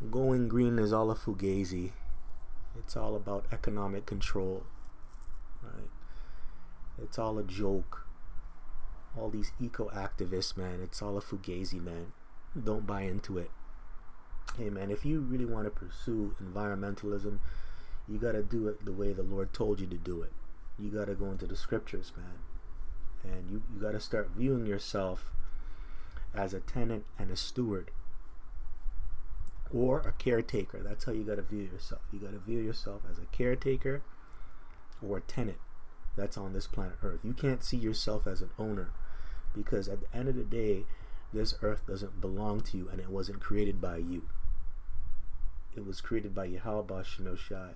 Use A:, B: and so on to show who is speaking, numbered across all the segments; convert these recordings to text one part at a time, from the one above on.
A: Going green is all a fugazi. It's all about economic control, right? It's all a joke. All these eco-activists, man, it's all a fugazi, man. Don't buy into it. Hey, man, if you really want to pursue environmentalism, you got to do it the way the Lord told you to do it. You got to go into the scriptures, man. And you got to start viewing yourself as a tenant and a steward, or a caretaker. That's how you got to view yourself. You got to view yourself as a caretaker or a tenant that's on this planet Earth. You can't see yourself as an owner, because at the end of the day, this earth doesn't belong to you, and it wasn't created by you. It was created by Yahweh Bashem Shai.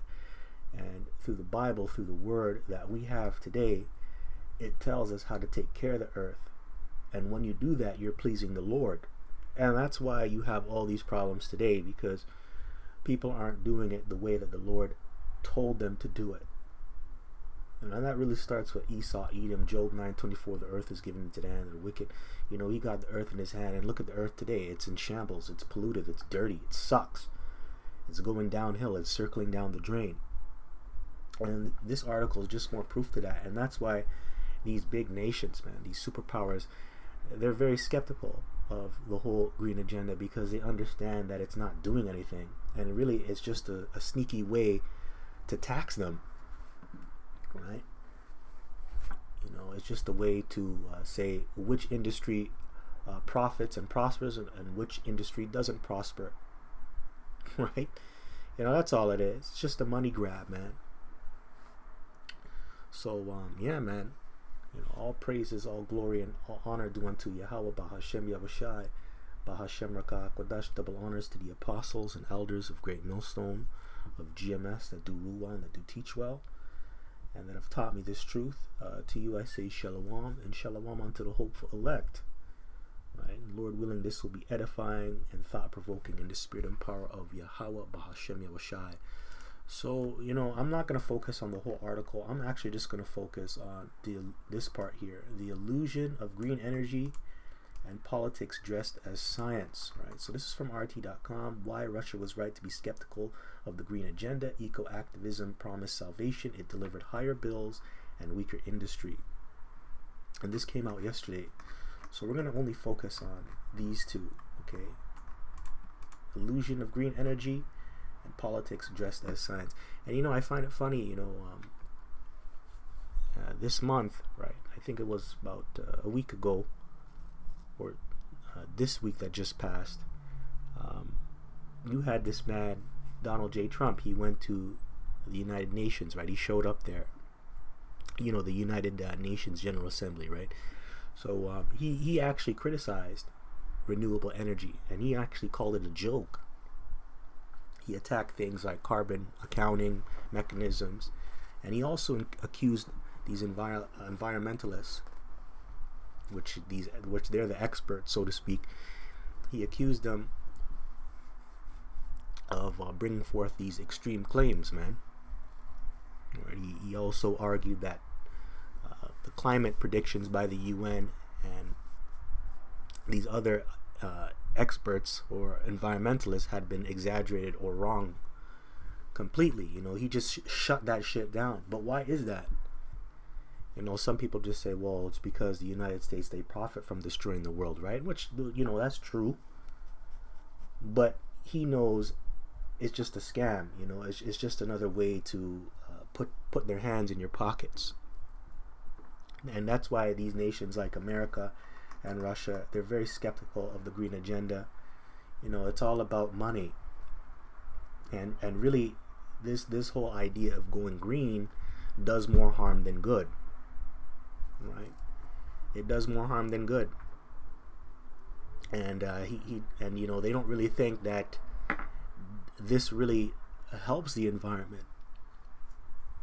A: And through the Bible, through the word that we have today, it tells us how to take care of the earth. And when you do that, you're pleasing the Lord. And that's why you have all these problems today, because people aren't doing it the way that the Lord told them to do it. And that really starts with Esau, Edom, Job 9:24. The earth is given into the hand of the wicked. You know, he got the earth in his hand, and look at the earth today. It's in shambles. It's polluted. It's dirty. It sucks. It's going downhill. It's circling down the drain. And this article is just more proof to that. And that's why these big nations, man, these superpowers, they're very skeptical of the whole green agenda, because they understand that it's not doing anything, and really it's just a sneaky way to tax them, right? You know, it's just a way to say which industry profits and prospers, and which industry doesn't prosper, right? You know, that's all it is. It's just a money grab, man. So yeah, man, you know, all praises, all glory, and all honor due unto Yahweh Bahashem Yahushai, Bahashem Rakah Kodash. Double honors to the apostles and elders of Great Millstone, of GMS, that do rule well and that do teach well, and that have taught me this truth. To you I say shalom, and shalom unto the hopeful elect. Right? And Lord willing, this will be edifying and thought-provoking in the spirit and power of Yahweh Bahashem Yahushai. So, you know, I'm not going to focus on the whole article. I'm actually just going to focus on this part here. The illusion of green energy and politics dressed as science, right? So this is from RT.com. Why Russia was right to be skeptical of the green agenda. Eco-activism promised salvation. It delivered higher bills and weaker industry. And this came out yesterday. So we're going to only focus on these two, okay? Illusion of green energy and politics dressed as science. And you know, I find it funny, you know, this month, right, I think it was about a week ago, or this week that just passed, you had this man, Donald J. Trump. He went to the United Nations, right? He showed up there, you know, the United Nations General Assembly, right? So he actually criticized renewable energy, and he actually called it a joke. He attacked things like carbon accounting mechanisms, and he also accused these environmentalists, which they're the experts, so to speak. He accused them of bringing forth these extreme claims, man. Right? He also argued that the climate predictions by the UN and these other experts or environmentalists had been exaggerated or wrong completely. You know, he just shut that shit down. But why is that? You know, some people just say, well, it's because the United States, they profit from destroying the world, right? Which, you know, that's true. But he knows it's just a scam. You know, it's just another way to put their hands in your pockets. And that's why these nations like America and Russia, they're very skeptical of the green agenda. You know, it's all about money. And really, this whole idea of going green does more harm than good. Right? It does more harm than good. And and you know, they don't really think that this really helps the environment.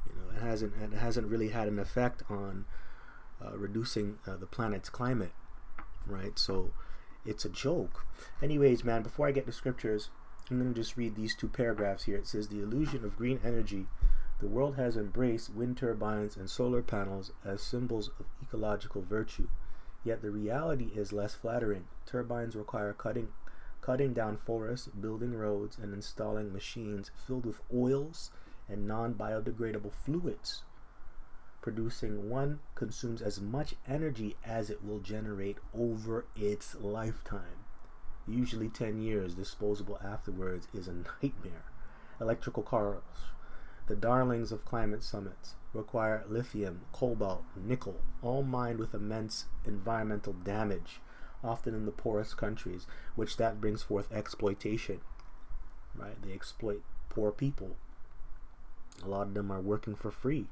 A: You know, it hasn't really had an effect on reducing the planet's climate. Right? So it's a joke. Anyways, man, before I get to scriptures, I'm going to just read these two paragraphs here. It says, the illusion of green energy. The world has embraced wind turbines and solar panels as symbols of ecological virtue. Yet the reality is less flattering. Turbines require cutting cutting down forests, building roads, and installing machines filled with oils and non-biodegradable fluids. Producing one consumes as much energy as it will generate over its lifetime. Usually 10 years, disposable afterwards is a nightmare. Electrical cars, the darlings of climate summits, require lithium, cobalt, nickel, all mined with immense environmental damage, often in the poorest countries, which that brings forth exploitation. Right? They exploit poor people. A lot of them are working for free.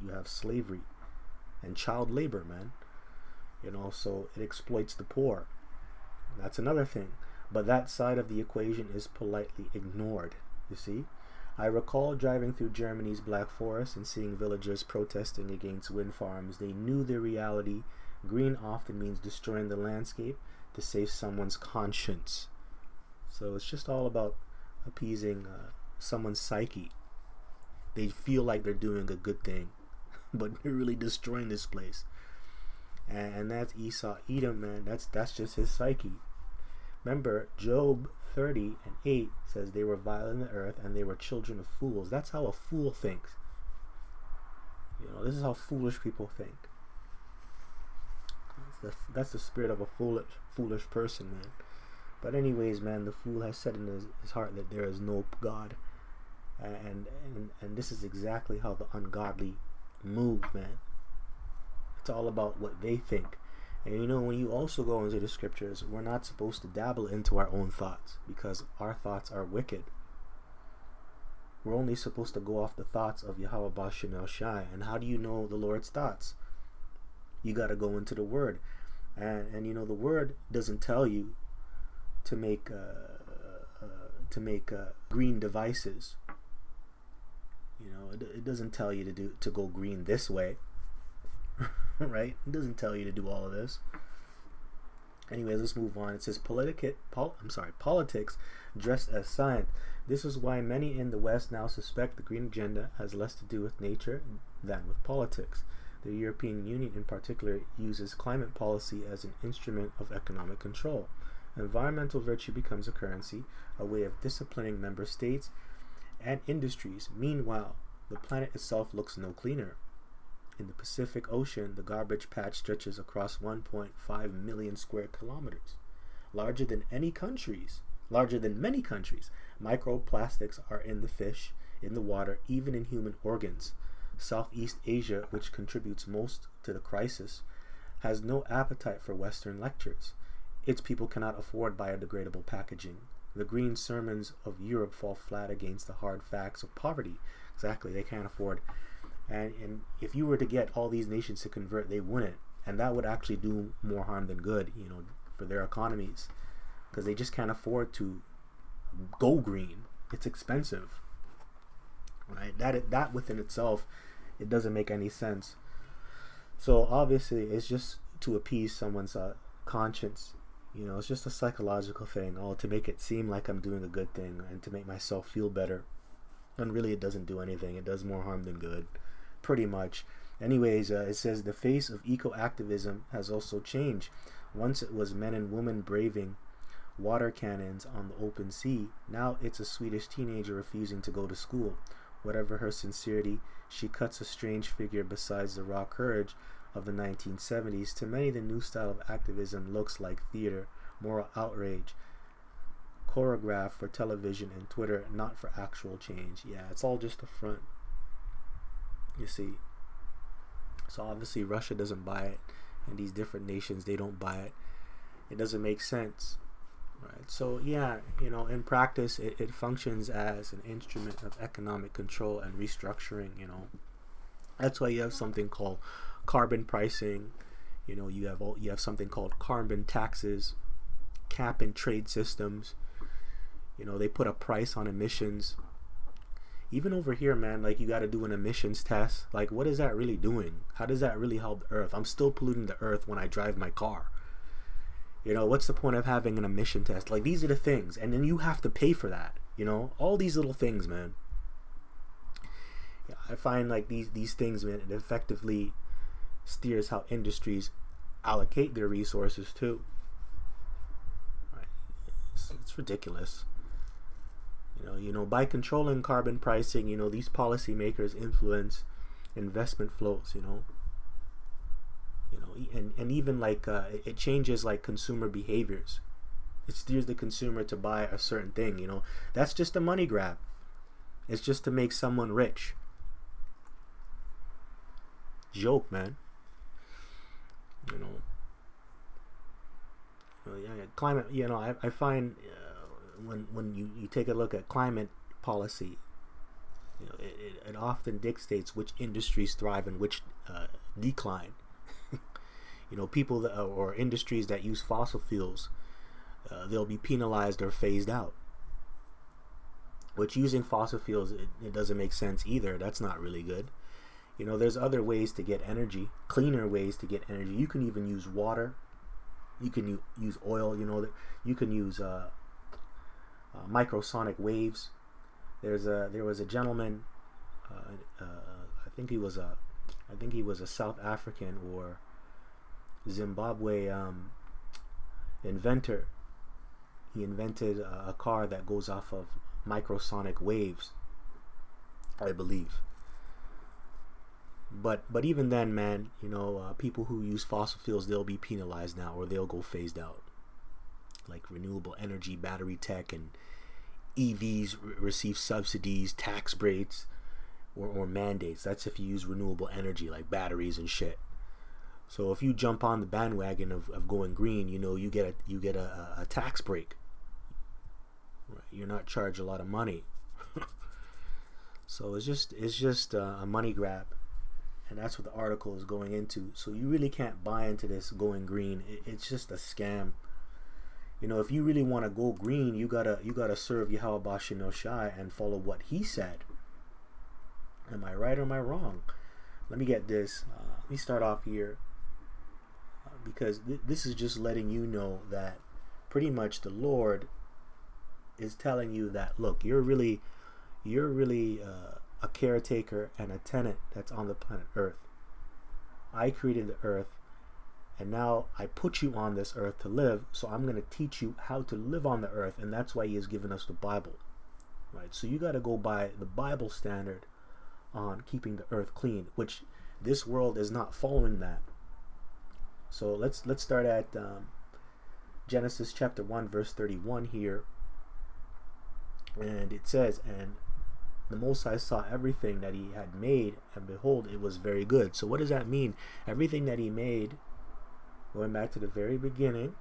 A: You have slavery and child labor, man. So it exploits the poor. That's another thing. But that side of the equation is politely ignored, you see? I recall driving through Germany's Black Forest and seeing villagers protesting against wind farms. They knew their reality. Green often means destroying the landscape to save someone's conscience. So it's just all about appeasing someone's psyche. They feel like they're doing a good thing, but they're really destroying this place. And that's Esau, Edom, man. That's just his psyche. Remember, Job 30:8 says they were vile in the earth and they were children of fools. That's how a fool thinks. This is how foolish people think. That's the spirit of a foolish person, man. But anyways, man, the fool has said in his heart that there is no God. And this is exactly how the ungodly move, man. It's all about what they think. And when you also go into the scriptures, we're not supposed to dabble into our own thoughts because our thoughts are wicked. We're only supposed to go off the thoughts of Yahweh Bashem El Shai. And how do you know the Lord's thoughts? You got to go into the Word. And the Word doesn't tell you to make green devices. It doesn't tell you to go green this way. Right? It doesn't tell you to do all of this. Anyways, let's move on. It says politics dressed as science. This is why many in the West now suspect the green agenda has less to do with nature than with politics. The European Union in particular uses climate policy as an instrument of economic control. Environmental virtue becomes a currency, a way of disciplining member states and industries. Meanwhile, the planet itself looks no cleaner. In the Pacific Ocean, the garbage patch stretches across 1.5 million square kilometers, larger than many countries. Microplastics are in the fish, in the water, even in human organs. Southeast Asia, which contributes most to the crisis, has no appetite for Western lectures. Its people cannot afford biodegradable packaging. The green sermons of Europe fall flat against the hard facts of poverty. Exactly, they can't afford. And if you were to get all these nations to convert, they wouldn't. And that would actually do more harm than good, for their economies. Because they just can't afford to go green. It's expensive. Right? That within itself, it doesn't make any sense. So obviously, it's just to appease someone's conscience. It's just a psychological thing. To make it seem like I'm doing a good thing and to make myself feel better. And really, it doesn't do anything. It does more harm than good. Pretty much. Anyways, it says the face of eco-activism has also changed. Once it was men and women braving water cannons on the open sea. Now it's a Swedish teenager refusing to go to school. Whatever her sincerity, she cuts a strange figure besides the raw courage of the 1970s. To many, the new style of activism looks like theater, moral outrage, choreographed for television and Twitter, not for actual change. Yeah, it's all just a front. You see. So obviously Russia doesn't buy it, and these different nations, they don't buy it. It doesn't make sense. Right? So yeah, in practice it functions as an instrument of economic control and restructuring. That's why you have something called carbon pricing. You have something called carbon taxes, cap and trade systems. They put a price on emissions. Even over here, man, like you got to do an emissions test. Like, what is that really doing? How does that really help the earth? I'm still polluting the earth when I drive my car. What's the point of having an emission test? Like, these are the things. And then you have to pay for that. All these little things, man. Yeah, I find like these things, man, it effectively steers how industries allocate their resources too. Right. It's ridiculous. By controlling carbon pricing, these policymakers influence investment flows. And even like it changes like consumer behaviors. It steers the consumer to buy a certain thing. That's just a money grab. It's just to make someone rich. Joke, man. Climate. I find when you take a look at climate policy, it often dictates which industries thrive and which decline. People or industries that use fossil fuels, they'll be penalized or phased out. Which, using fossil fuels, it doesn't make sense either. That's not really good. There's other ways to get energy, cleaner ways to get energy. You can even use water. You can use oil. You can use microsonic waves. There was a gentleman. I think he was a South African or Zimbabwe inventor. He invented a car that goes off of microsonic waves, I believe. But even then, man, people who use fossil fuels, they'll be penalized now, or they'll go phased out. Like renewable energy, battery tech, and EVs receive subsidies, tax breaks, or mandates. That's if you use renewable energy like batteries and shit. So if you jump on the bandwagon of going green, you get a tax break. Right? You're not charged a lot of money. So it's just a money grab. And that's what the article is going into. So you really can't buy into this going green. It's just a scam. If you really want to go green, you gotta serve Yahweh Bashem El Shai and follow what he said. Am I right or am I wrong? Let me get this. Let me start off here, because this is just letting you know that pretty much the Lord is telling you that, look, you're really a caretaker and a tenant that's on the planet Earth. I created the Earth, and now I put you on this Earth to live, so I'm going to teach you how to live on the Earth, and that's why he has given us the Bible. Right? So you got to go by the Bible standard on keeping the Earth clean, which this world is not following that. So let's start at Genesis chapter 1 verse 31 here. And it says, and the Most High saw everything that he had made, and behold, it was very good. So what does that mean? Everything that he made, going back to the very beginning,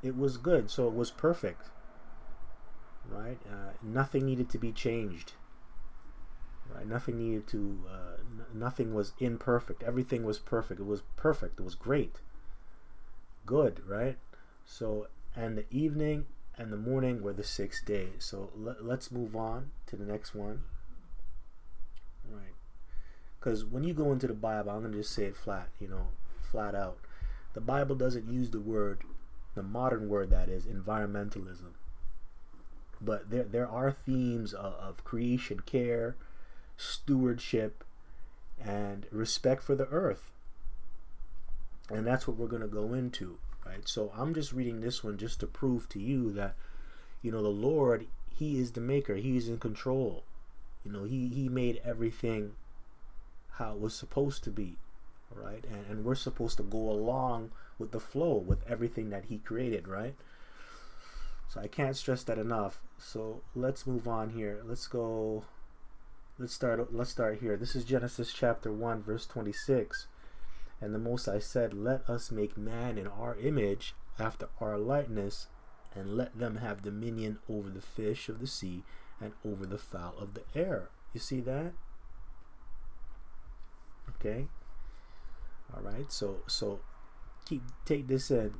A: it was good. So it was perfect. Right? Nothing needed to be changed. Right? Nothing was imperfect. Everything was perfect. It was perfect. It was great. Good, right? So, and the evening and the morning were the sixth day. So let's move on to the next one. Right? Because when you go into the Bible, I'm going to just say it flat out. The Bible doesn't use the modern word that is, environmentalism. But there are themes of creation care, stewardship, and respect for the earth. And that's what we're going to go into, right? So I'm just reading this one just to prove to you that, the Lord, he is the maker. He's in control. He made everything how it was supposed to be, right? And we're supposed to go along with the flow, with everything that he created, right? So I can't stress that enough. So let's move on here. Let's start here. This is Genesis chapter 1 verse 26. And the Most High said, let us make man in our image, after our likeness, and let them have dominion over the fish of the sea and over the fowl of the air. You see that? Okay. All right. So take this in.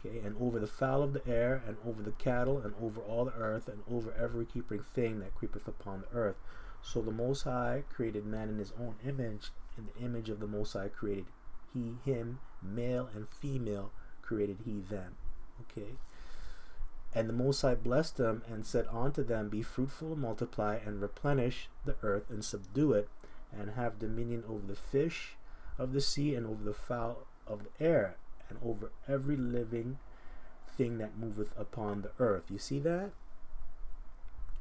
A: Okay. And over the fowl of the air, and over the cattle, and over all the earth, and over every creeping thing that creepeth upon the earth. So the Most High created man in his own image. In the image of the Most High created he him, male and female created he them. Okay. And the Most High blessed them and said unto them, be fruitful and multiply, and replenish the earth, and subdue it, and have dominion over the fish of the sea, and over the fowl of the air, and over every living thing that moveth upon the earth. You see that?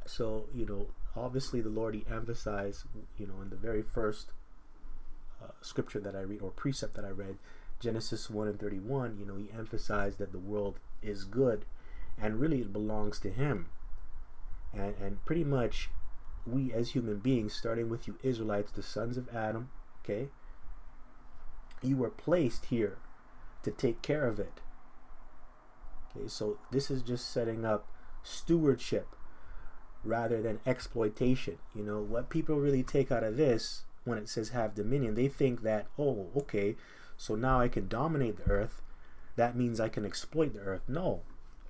A: So, obviously the Lord, he emphasized, in the very first scripture that I read, or precept that I read, Genesis 1:31, he emphasized that the world is good and really it belongs to him. And pretty much we as human beings, starting with you Israelites, the sons of Adam, okay, you were placed here to take care of it. Okay, so this is just setting up stewardship rather than exploitation. What people really take out of this when it says have dominion, they think that, oh, okay, so now I can dominate the earth. That means I can exploit the earth. No.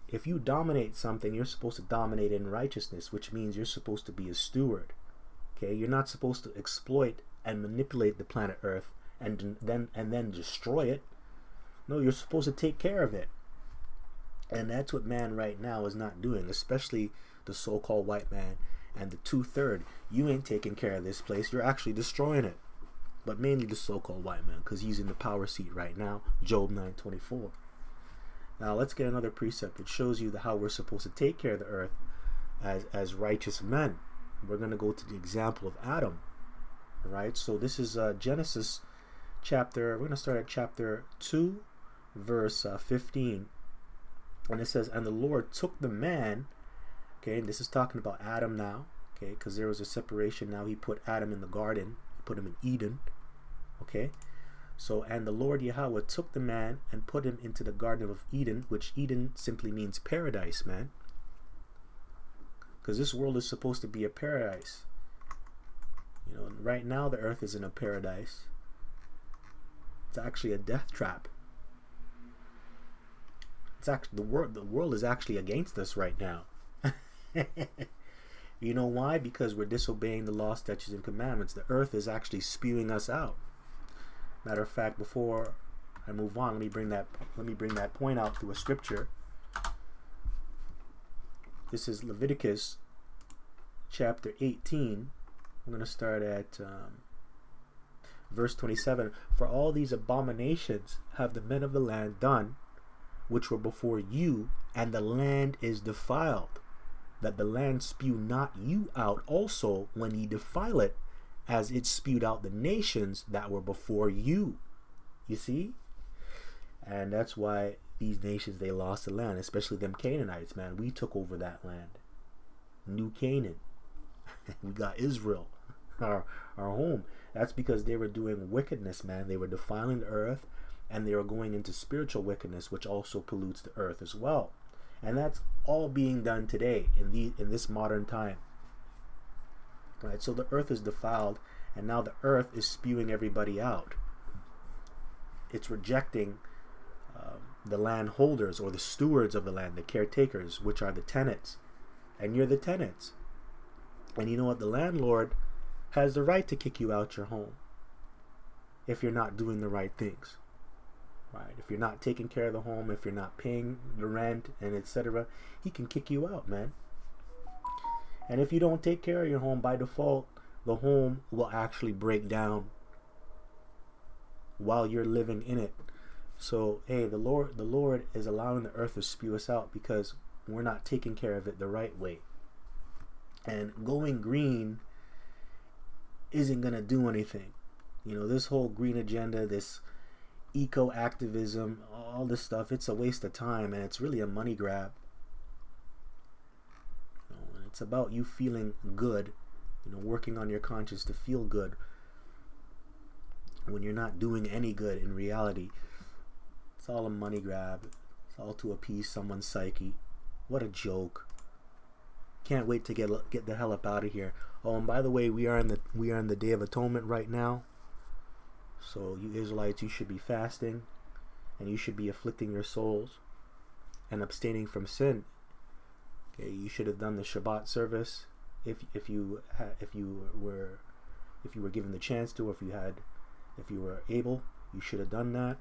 A: If you dominate something, you're supposed to dominate in righteousness, which means you're supposed to be a steward. Okay, you're not supposed to exploit and manipulate the planet Earth and then destroy it. No, you're supposed to take care of it. And that's what man right now is not doing, especially the so-called white man and the 2/3. You ain't taking care of this place. You're actually destroying it. But mainly the so-called white man, because he's in the power seat right now. Job 9:24. Now let's get another precept. It shows you how we're supposed to take care of the earth as righteous men. We're going to go to the example of Adam. All right, so this is Genesis we're going to start at chapter 2, verse 15. And it says, and the Lord took the man, okay, and this is talking about Adam now, okay, because there was a separation. Now he put Adam in the garden, put him in Eden, okay. So, and the Lord Yahweh took the man and put him into the Garden of Eden, which Eden simply means paradise, man. Because this world is supposed to be a paradise. Right now the earth isn't a paradise. It's actually a death trap. It's actually the world is actually against us right now. You know why? Because we're disobeying the law, statutes, and commandments. The earth is actually spewing us out. Matter of fact, before I move on, let me bring that point out through a scripture. This is Leviticus chapter 18. I'm going to start at verse 27. For all these abominations have the men of the land done, which were before you, and the land is defiled, that the land spew not you out also when ye defile it, as it spewed out the nations that were before you. You see? And that's why these nations, they lost the land, especially them Canaanites, man. We took over that land. New Canaan. We got Israel, our home. That's because they were doing wickedness, man. They were defiling the earth, and they were going into spiritual wickedness, which also pollutes the earth as well. And that's all being done today in this modern time. Right, so the earth is defiled, and now the earth is spewing everybody out. It's rejecting the landholders or the stewards of the land, the caretakers, which are the tenants. And you're the tenants. And you know what? The landlord has the right to kick you out your home if you're not doing the right things. Right? If you're not taking care of the home, if you're not paying the rent, and etc., he can kick you out, man. And if you don't take care of your home, by default, the home will actually break down while you're living in it. So, hey, the Lord is allowing the earth to spew us out because we're not taking care of it the right way. And going green isn't going to do anything. This whole green agenda, this eco-activism, all this stuff, it's a waste of time, and it's really a money grab. It's about you feeling good, working on your conscience to feel good when you're not doing any good in reality. It's all a money grab. It's all to appease someone's psyche. What a joke. Can't wait to get the hell up out of here. Oh, and by the way, we are in the Day of Atonement right now. So you Israelites, you should be fasting, and you should be afflicting your souls and abstaining from sin. Okay, you should have done the Shabbat service if you were given the chance to, if you were able. You should have done that.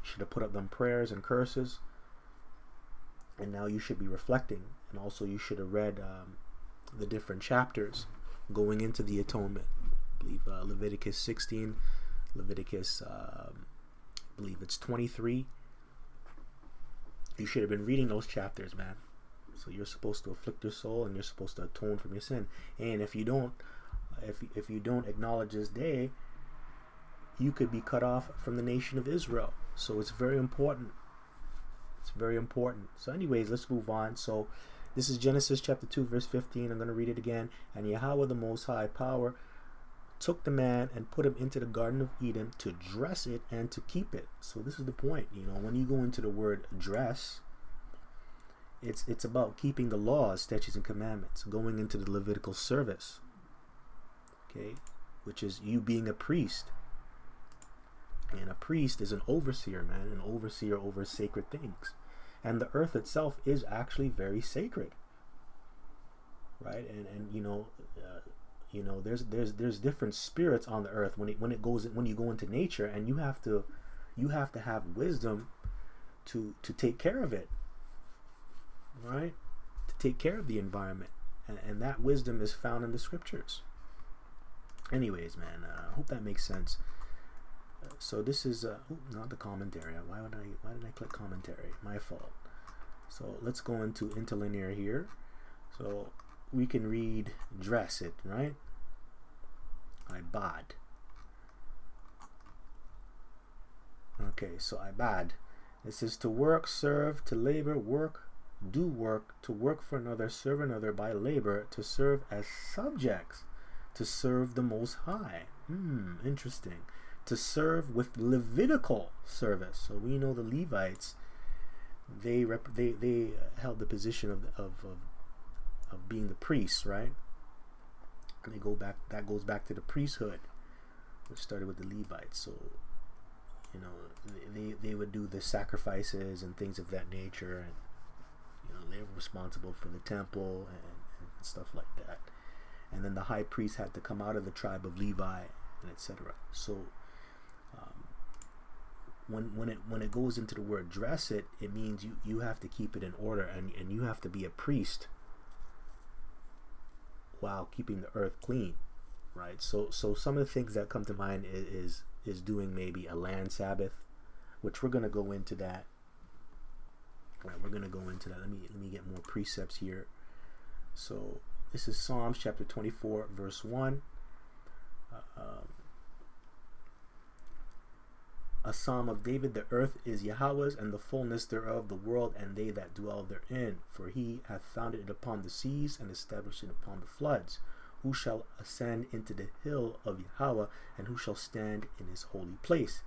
A: You should have put up them prayers and curses. And now you should be reflecting, and also you should have read the different chapters going into the atonement. I believe Leviticus 16, Leviticus, I believe it's 23, You should have been reading those chapters, man. So you're supposed to afflict your soul, and you're supposed to atone from your sin. And if you don't, if you don't acknowledge this day, you could be cut off from the nation of Israel. So it's very important. It's very important. So anyways, let's move on. So this is Genesis chapter 2, verse 15. I'm going to read it again. And Yahweh, the Most High Power, took the man and put him into the Garden of Eden to dress it and to keep it. So this is the point. You know, when you go into the word dress, it's about keeping the laws, statutes, and commandments, going into the Levitical service, okay, which is you being a priest. And a priest is an overseer, man, an overseer over sacred things. And the earth itself is actually very sacred, right? And you know, there's different spirits on the earth when you go into nature, and you have to have wisdom to take care of it, right? To take care of the environment, and that wisdom is found in the scriptures. Anyways, man, I hope that makes sense. So this is not the commentary. Why did I click commentary? My fault. So let's go into interlinear here. So we can read dress it, right? Ibad. Okay, so ibad. This is to work, serve, to labor, work, do work, to work for another, serve another by labor, to serve as subjects, to serve the Most High. Interesting. To serve with Levitical service. So we know the Levites, they held the position of being the priests, right? And that goes back to the priesthood, which started with the Levites. So, you know, they would do the sacrifices and things of that nature, and you know, they were responsible for the temple and stuff like that. And then the high priest had to come out of the tribe of Levi, and etc. So when it goes into the word dress it, it means you have to keep it in order, and you have to be a priest while keeping the earth clean, right? So some of the things that come to mind is doing maybe a land Sabbath, which we're going to go into that. Right, we're going to go into that. Let me get more precepts here. So this is Psalms chapter 24, verse 1. A psalm of David. The earth is Yahweh's, and the fullness thereof, the world, and they that dwell therein. For he hath founded it upon the seas, and established it upon the floods. Who shall ascend into the hill of Yahweh, and who shall stand in his holy place?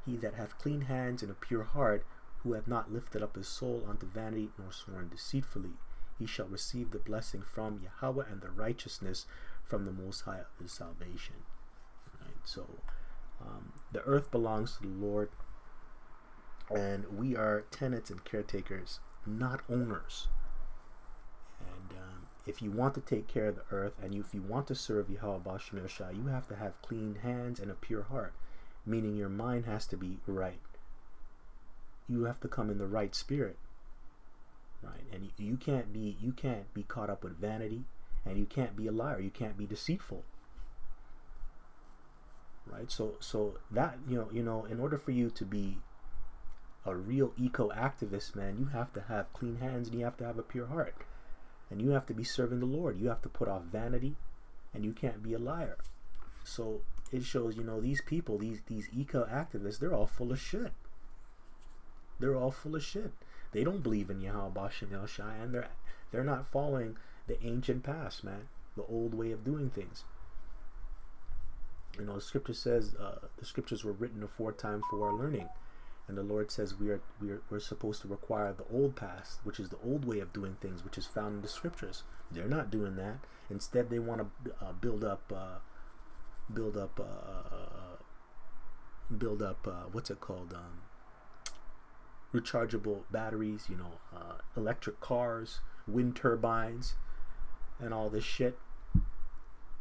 A: He that hath clean hands and a pure heart, who hath not lifted up his soul unto vanity, nor sworn deceitfully. He shall receive the blessing from Yahweh, and the righteousness from the Most High of his salvation. Right? So the earth belongs to the Lord, and we are tenants and caretakers, not owners. And if you want to take care of the earth, and if you want to serve Yahweh B'Shem Yahushua, you have to have clean hands and a pure heart, meaning your mind has to be right. You have to come in the right spirit, right? And you can't be caught up with vanity, and you can't be a liar. You can't be deceitful. Right, so that you know, in order for you to be a real eco-activist, man, you have to have clean hands, and you have to have a pure heart, and you have to be serving the Lord. You have to put off vanity, and you can't be a liar. So it shows, you know, these people, these eco-activists, they're all full of shit. They're all full of shit. They don't believe in Yahweh B'Shem Yahushua, and they're not following the ancient past, man, the old way of doing things. You know, the scripture says the scriptures were written aforetime for our learning, and the Lord says we're supposed to require the old past, which is the old way of doing things, which is found in the scriptures. They're not doing that. Instead, they want to build up what's it called? Rechargeable batteries. You know, electric cars, wind turbines, and all this shit,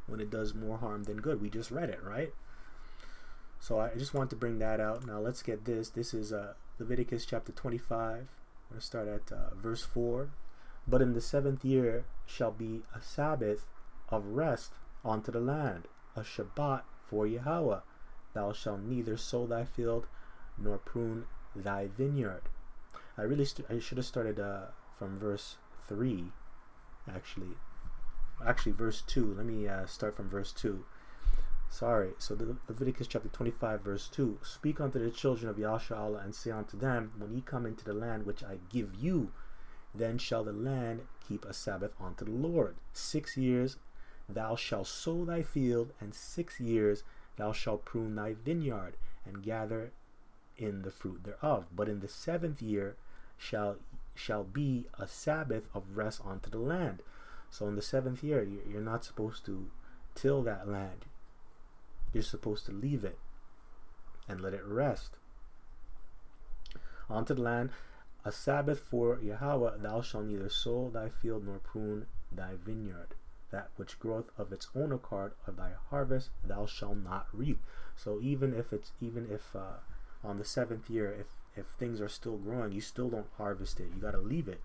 A: when it does more harm than good. We just read it, right? So I just want to bring that out. Now let's get this. This is Leviticus chapter 25. I'm going to start at verse 4. But in the 7th year shall be a Sabbath of rest unto the land, a Shabbat for Yahweh. Thou shalt neither sow thy field, nor prune thy vineyard. I should have started from verse 3, actually verse 2. Let me start from verse 2. Sorry. So the Leviticus chapter 25 verse 2. Speak unto the children of Yasharahla, and say unto them, when ye come into the land which I give you, then shall the land keep a Sabbath unto the Lord. 6 years thou shalt sow thy field, and 6 years thou shalt prune thy vineyard, and gather in the fruit thereof. But in the 7th year shall be a Sabbath of rest unto the land. So in the 7th year, you're not supposed to till that land. You're supposed to leave it and let it rest. Unto the land, a Sabbath for Yahweh. Thou shalt neither sow thy field nor prune thy vineyard. That which groweth of its own accord of thy harvest thou shalt not reap. So even if on the 7th year, if things are still growing, you still don't harvest it. You got to leave it.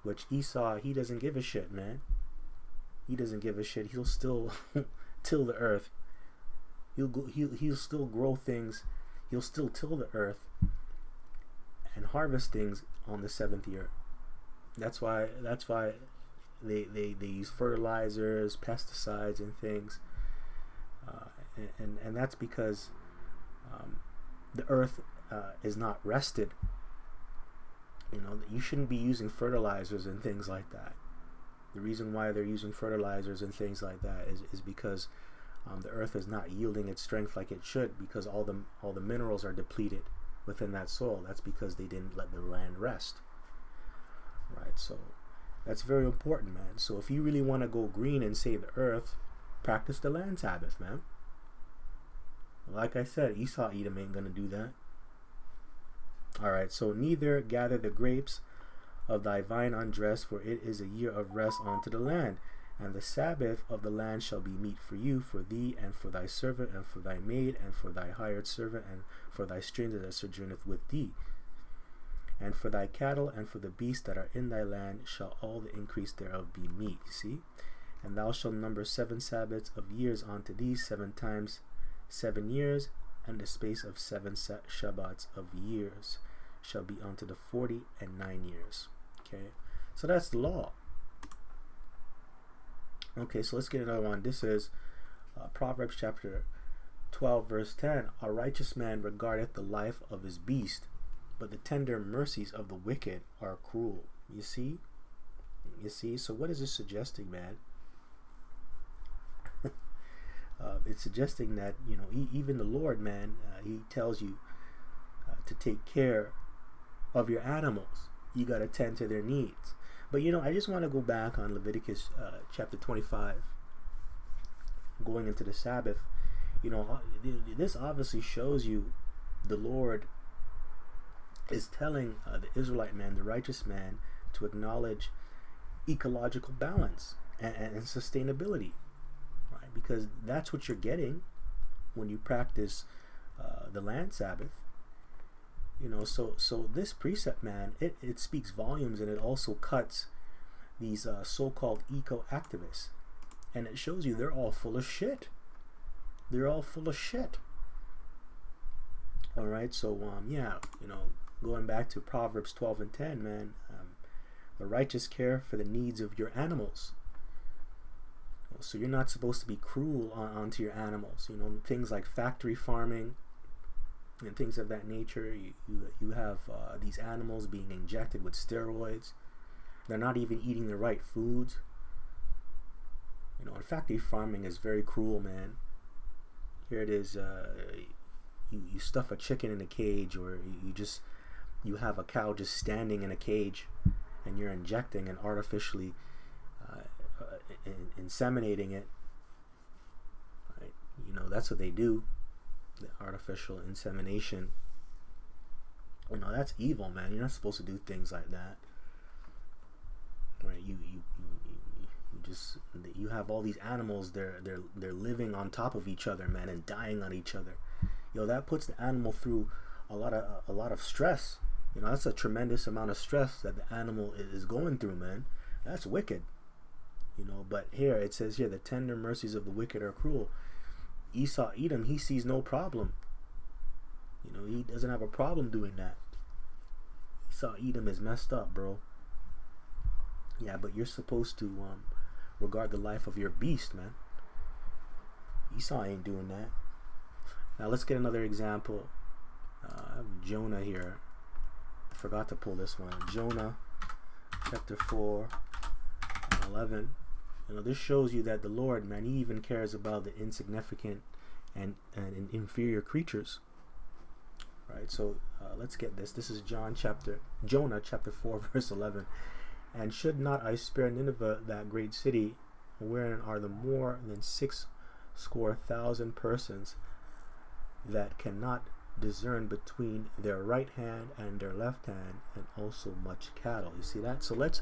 A: Which Esau, he doesn't give a shit, man. He doesn't give a shit. He'll still till the earth. He'll still grow things. He'll still till the earth and harvest things on the 7th year. That's why they use fertilizers, pesticides, and things. And that's because the earth is not rested. You know, you shouldn't be using fertilizers and things like that. The reason why they're using fertilizers and things like that is because the earth is not yielding its strength like it should, because all the minerals are depleted within that soil. That's because they didn't let the land rest. Right? So that's very important, man. So if you really want to go green and save the earth, practice the land Sabbath, man. Like I said, Esau Edom ain't gonna do that. Alright, so neither gather the grapes of thy vine undressed, for it is a year of rest unto the land. And the Sabbath of the land shall be meat for you, for thee, and for thy servant, and for thy maid, and for thy hired servant, and for thy stranger that sojourneth with thee. And for thy cattle, and for the beasts that are in thy land, shall all the increase thereof be meat. You see? And thou shalt number 7 Sabbaths of years unto thee, 7 times 7 years, and the space of 7 Shabbats of years shall be unto the 49 years. Okay, so that's the law. Okay, so let's get another one. This is Proverbs chapter 12 verse 10. A righteous man regardeth the life of his beast, but the tender mercies of the wicked are cruel. You see? So what is this suggesting, man? It's suggesting that, you know, even the Lord, man, he tells you to take care of your animals. You got to tend to their needs. But, you know, I just want to go back on Leviticus chapter 25, going into the Sabbath. You know, this obviously shows you the Lord is telling the Israelite man, the righteous man, to acknowledge ecological balance and sustainability. Because that's what you're getting when you practice the land Sabbath. You know, so this precept, man, it speaks volumes, and it also cuts these so-called eco-activists, and it shows you they're all full of shit. They're all full of shit. All right, so yeah, you know, going back to Proverbs 12 and 10, man, the righteous care for the needs of your animals. So you're not supposed to be cruel onto your animals. You know, things like factory farming and things of that nature. You have these animals being injected with steroids. They're not even eating the right foods. You know, and factory farming is very cruel, man. Here it is. You stuff a chicken in a cage, or you have a cow just standing in a cage, and you're injecting and artificially inseminating it. Right? You know, that's what they do. The artificial insemination. You know, that's evil, man. You're not supposed to do things like that. Right? You have all these animals. They're living on top of each other, man, and dying on each other. You know, that puts the animal through a lot of stress. You know, that's a tremendous amount of stress that the animal is going through, man. That's wicked. You know, but here it says here, the tender mercies of the wicked are cruel. Esau Edom, he sees no problem. You know, he doesn't have a problem doing that. Esau Edom is messed up, bro. Yeah, but you're supposed to regard the life of your beast, man. Esau ain't doing that. Now let's get another example. I have Jonah here. I forgot to pull this one. Jonah chapter 4 and 11. This shows you that the Lord, man, he even cares about the insignificant and inferior creatures. Right, so let's get this. This is Jonah chapter 4 verse 11. And should not I spare Nineveh, that great city, wherein are the more than 60,000 persons that cannot discern between their right hand and their left hand, and also much cattle. You see that? So let's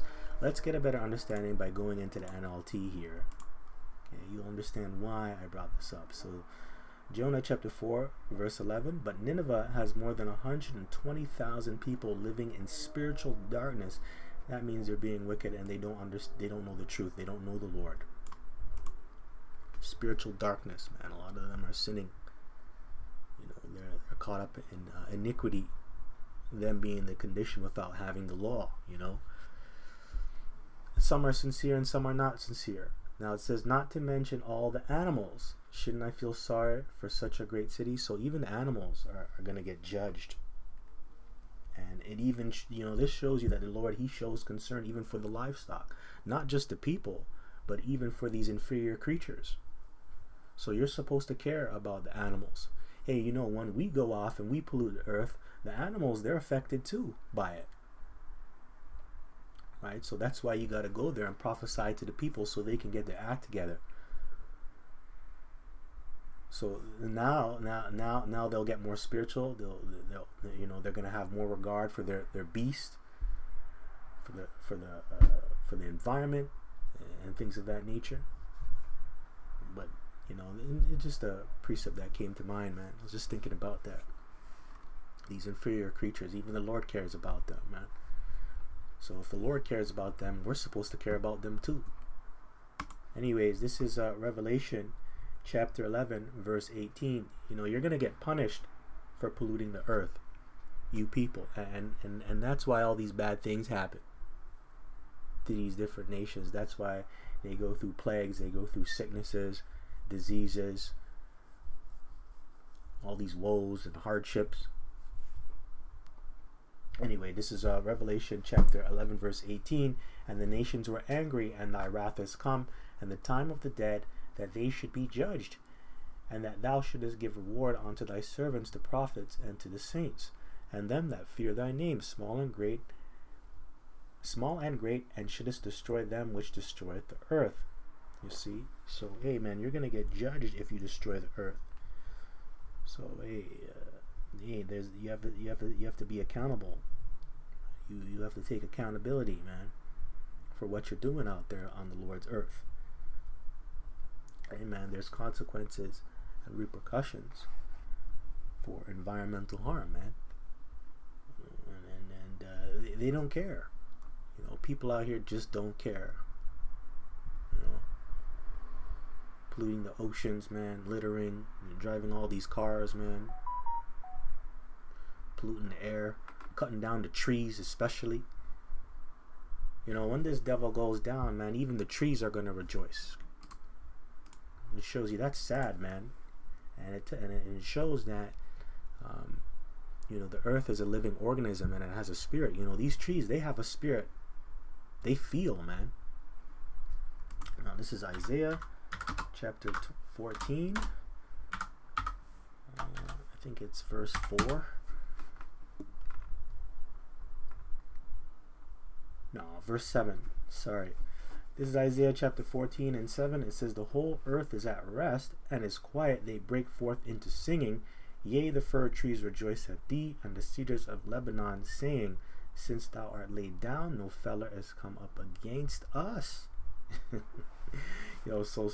A: get a better understanding by going into the NLT here. Okay, you'll understand why I brought this up. So Jonah chapter 4 verse 11, but Nineveh has more than 120,000 people living in spiritual darkness. That means they're being wicked and they don't know the truth. They don't know the Lord. Spiritual darkness, man. A lot of them are sinning. They're caught up in iniquity. Them being the condition without having the law. Some are sincere and some are not sincere. Now it says, not to mention all the animals. Shouldn't I feel sorry for such a great city? So even the animals are going to get judged. And it even, this shows you that the Lord, he shows concern even for the livestock. Not just the people, but even for these inferior creatures. So you're supposed to care about the animals. Hey, when we go off and we pollute the earth, the animals, they're affected too by it. Right? So that's why you got to go there and prophesy to the people so they can get their act together. So now they'll get more spiritual. They're going to have more regard for their beast, for the environment and things of that nature. But it's just a precept that came to mind, man. I was just thinking about that. These inferior creatures, even the Lord cares about them, man. So if the Lord cares about them, we're supposed to care about them too. Anyways, this is Revelation chapter 11 verse 18. You're gonna get punished for polluting the earth, you people, and that's why all these bad things happen to these different nations. That's why they go through plagues, they go through sicknesses, diseases, all these woes and hardships. Anyway, this is Revelation chapter 11 verse 18. And the nations were angry, and thy wrath is come, and the time of the dead, that they should be judged, and that thou shouldest give reward unto thy servants the prophets, and to the saints, and them that fear thy name, small and great, and shouldest destroy them which destroyeth the earth. You see? So hey, man, you're gonna get judged if you destroy the earth. So hey, you have to be accountable. You have to take accountability, man, for what you're doing out there on the Lord's earth. Hey, man, there's consequences and repercussions for environmental harm, man. And they don't care. People out here just don't care. Polluting the oceans, man, littering, driving all these cars, man, polluting the air, cutting down the trees especially. When this devil goes down, man, even the trees are going to rejoice. It shows you that's sad, man. And it shows that the earth is a living organism and it has a spirit. These trees, they have a spirit. They feel, man. Now this is Isaiah chapter 14. I think it's verse 4. No, verse 7. Sorry. This is Isaiah chapter 14 and 7. It says, the whole earth is at rest and is quiet. They break forth into singing. Yea, the fir trees rejoice at thee, and the cedars of Lebanon, saying, since thou art laid down, no feller is come up against us. So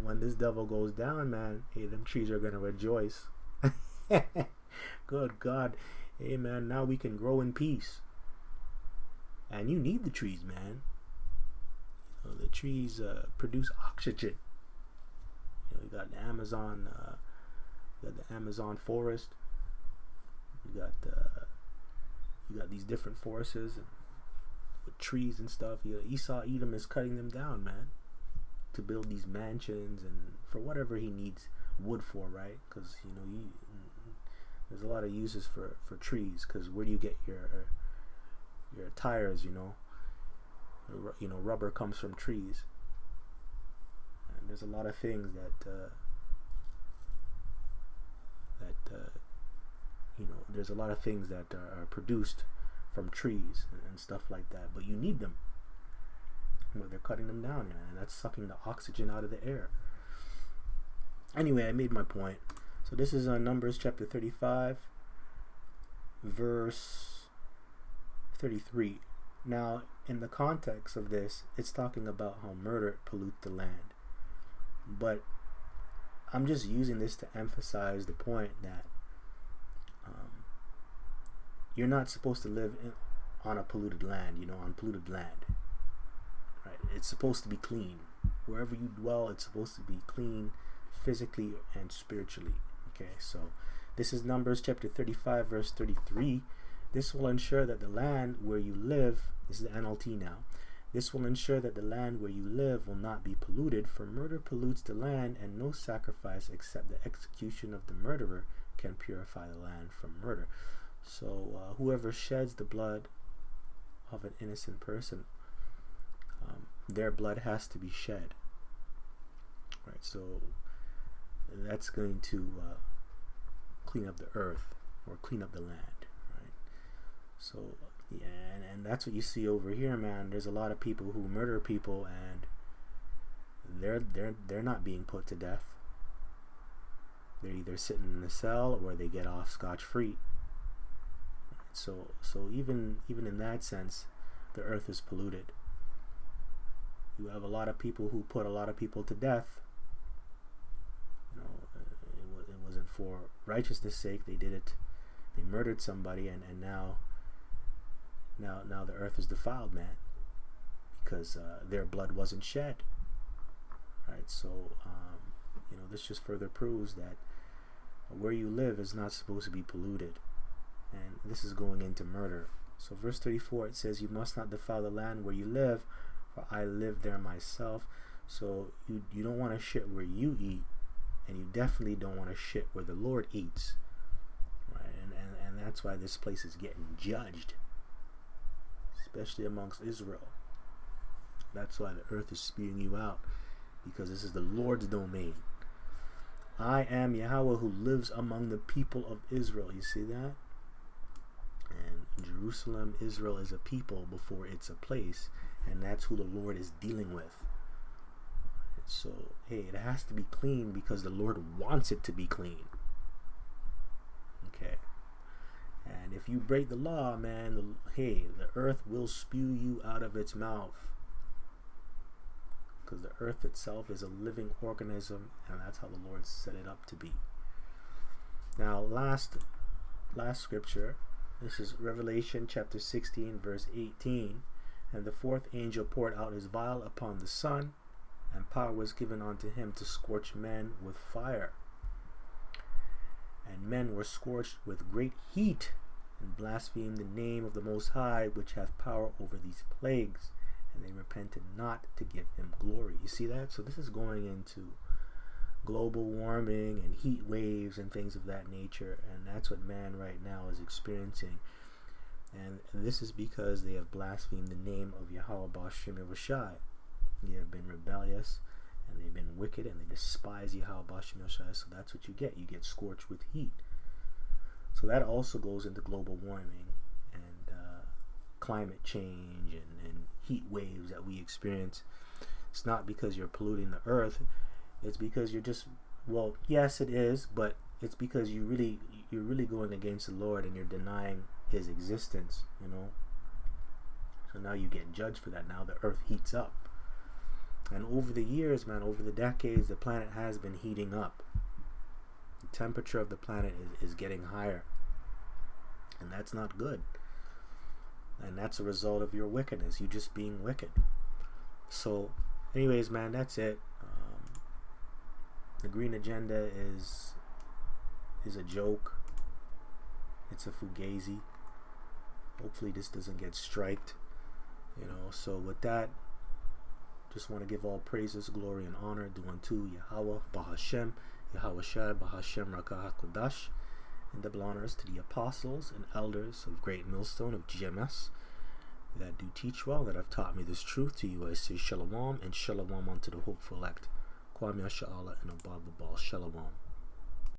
A: when this devil goes down, man, hey, them trees are gonna rejoice. Good God. Hey, man, now we can grow in peace. And you need the trees, man. The trees produce oxygen. You got the Amazon, forest. You got you got these different forces and with trees and stuff. Esau Edom is cutting them down, man, to build these mansions and for whatever he needs wood for, right? Because there's a lot of uses for trees. Because where do you get your tires? Rubber comes from trees, and there's a lot of things that there's a lot of things that are produced from trees and stuff like that. But you need them. They're cutting them down, and that's sucking the oxygen out of the air. Anyway, I made my point. So this is Numbers chapter 35, verse 33. Now, in the context of this, it's talking about how murder pollutes the land. But I'm just using this to emphasize the point that you're not supposed to live on a polluted land, on polluted land. Right? It's supposed to be clean. Wherever you dwell, it's supposed to be clean physically and spiritually. Okay, so this is Numbers chapter 35, verse 33. This will ensure that the land where you live, this is the NLT now, this will ensure that the land where you live will not be polluted, for murder pollutes the land, and no sacrifice except the execution of the murderer can purify the land from murder. So whoever sheds the blood of an innocent person, their blood has to be shed. Right, so that's going to clean up the earth or clean up the land, right? So yeah, and that's what you see over here, man. There's a lot of people who murder people, and they're not being put to death. They're either sitting in a cell or they get off scotch-free. So even in that sense, the earth is polluted. You have a lot of people who put a lot of people to death. It wasn't for righteousness' sake. They did it. They murdered somebody, and now the earth is defiled, man, because their blood wasn't shed. Right. So this just further proves that where you live is not supposed to be polluted. And this is going into murder. So verse 34, it says, "You must not defile the land where you live, for I live there myself." So you don't want to shit where you eat, and you definitely don't want to shit where the Lord eats. Right? And that's why this place is getting judged, especially amongst Israel. That's why the earth is spewing you out, because this is the Lord's domain. I am Yahweh who lives among the people of Israel. You see that? And Jerusalem, Israel is a people before it's a place, and that's who the Lord is dealing with. So, hey, it has to be clean because the Lord wants it to be clean. Okay. And if you break the law, man, the earth will spew you out of its mouth. Because the earth itself is a living organism, and that's how the Lord set it up to be. Now, last scripture. This is Revelation chapter 16, verse 18. "And the fourth angel poured out his vial upon the sun, and power was given unto him to scorch men with fire. And men were scorched with great heat, and blasphemed the name of the Most High, which hath power over these plagues. And they repented not to give him glory." You see that? So this is going into global warming and heat waves and things of that nature, and that's what man right now is experiencing. And this is because they have blasphemed the name of Yahweh Bashim Yahushai. They have been rebellious, and they've been wicked, and they despise Yahweh Bashim Yahushai. So that's what you get. You get scorched with heat. So that also goes into global warming and climate change and heat waves that we experience. It's not because you're polluting the earth. It's because you're just, well, yes, it is, but it's because you're really going against the Lord, and you're denying his existence, So now you get judged for that. Now the earth heats up. And over the years, man, over the decades, the planet has been heating up. The temperature of the planet is getting higher. And that's not good. And that's a result of your wickedness, you just being wicked. So, anyways, man, that's it. The green agenda is a joke. It's a fugazi. Hopefully this doesn't get striked. So with that, just want to give all praises, glory, and honor due unto Yahweh, Bahashem, Yahweh Shai, Bahashem, Rakah HaKodash, and double honors to the apostles and elders of Great Millstone of GMS that do teach well, that have taught me this truth. To you I say Shalom, and Shalom unto the hopeful elect. Kwame Sha'ala and Abba Babal. Shalom.